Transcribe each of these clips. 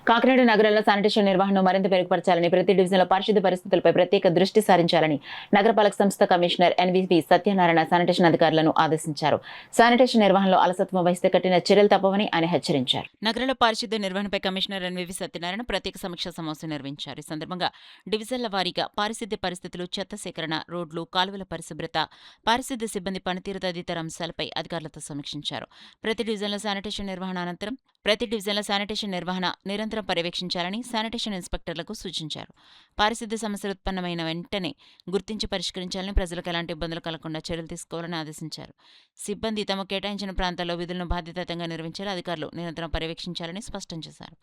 కాకినాడ నగరంలో శానిటేషన్ నిర్వహణను మరింత మెరుగుపరచాలని, ప్రతి డివిజన్లో పారిశుద్ధ్య పరిస్థితులపై ప్రత్యేక దృష్టి సారించాలని నగరపాలక సంస్థ కమిషనర్ ఎన్వీపీ సత్యనారాయణ శానిటేషన్ అధికారులను ఆదేశించారు. శానిటేషన్ నిర్వహణలో అలసత్వం వహిస్తే కఠిన చర్యలు తప్పవని ఆయన హెచ్చరించారు. నగరంలో పారిశుద్ధ్య నిర్వహణపై కమిషనర్ ఎన్వీపీ సత్యనారాయణ ప్రత్యేక సమీక్షా సమావేశం నిర్వహించారు. ఈ సందర్భంగా డివిజన్ల వారీగా పారిశుద్ధ్య పరిస్థితులు, చెత్త సేకరణ, రోడ్లు, కాలువల పరిశుభ్రత, పారిశుద్ధ్య సిబ్బంది పనితీరు తదితర అంశాలపై అధికారులతో సమీక్షించారు. ప్రతి డివిజన్లో శానిటేషన్ నిర్వహణ నిరంతరం పర్యవేక్షించాలని శానిటేషన్ ఇన్స్పెక్టర్లకు సూచించారు. పారిశుద్ధ్య సమస్యలు ఉత్పన్నమైన వెంటనే గుర్తించి పరిష్కరించాలని, ప్రజలకు ఎలాంటి ఇబ్బందులు కలగకుండా చర్యలు తీసుకోవాలని ఆదేశించారు. సిబ్బంది తమ కేటాయించిన ప్రాంతాల్లో విధులను బాధ్యతాయుతంగా నిర్వహించాలని అధికారులు నిరంతరం పర్యవేక్షించాలని స్పష్టం చేశారు.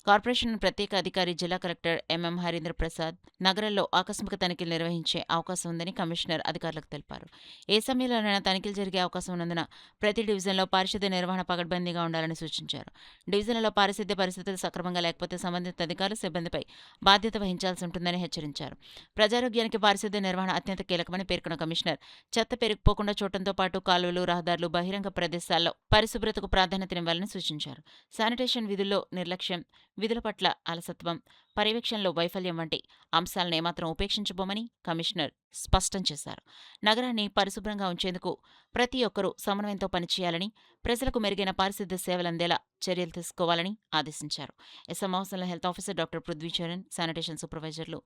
కార్పొరేషన్ ప్రత్యేక అధికారి జిల్లా కలెక్టర్ ఎంఎం హరీంద్ర ప్రసాద్ నగరంలో ఆకస్మిక తనిఖీలు నిర్వహించే అవకాశం ఉందని కమిషనర్ అధికారులకు తెలిపారు. ఏ సమయంలోనైనా తనిఖీలు జరిగే అవకాశం ఉన్నందున ప్రతి డివిజన్లో పారిశుద్ధ్య నిర్వహణ పకడ్బందీగా ఉండాలని సూచించారు. డివిజన్లలో పారిశుద్ధ్య పరిస్థితులు సక్రమంగా లేకపోతే సంబంధిత అధికారులు సిబ్బందిపై బాధ్యత వహించాల్సి ఉంటుందని హెచ్చరించారు. ప్రజారోగ్యానికి పారిశుద్ధ్య నిర్వహణ అత్యంత కీలకమని పేర్కొన్న కమిషనర్ చెత్త పెరిగిపోకుండా చూడటంతో పాటు కాలువలు, రహదారులు, బహిరంగ ప్రదేశాల్లో పరిశుభ్రతకు ప్రాధాన్యతనివ్వాలని సూచించారు. శానిటేషన్ విధుల్లో నిర్లక్ష్యం, విధుల పట్ల అలసత్వం, పర్యవేక్షణలో వైఫల్యం వంటి అంశాలను ఏమాత్రం ఉపేక్షించబోమని కమిషనర్ స్పష్టం చేశారు. నగరాన్ని పరిశుభ్రంగా ఉంచేందుకు ప్రతి ఒక్కరూ సమన్వయంతో పనిచేయాలని, ప్రజలకు మెరుగైన పారిశుద్ధ్య సేవలు అందేలా చర్యలు తీసుకోవాలని ఆదేశించారు. ఈ సమావేశంలో health officer doctor Prithvicharan, sanitation సూపర్వైజర్లు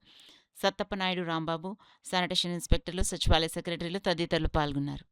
సత్తప్పనాయుడు, రాంబాబు, శానిటేషన్ ఇన్స్పెక్టర్లు, సచివాలయ సెక్రటరీలు తదితరులు పాల్గొన్నారు.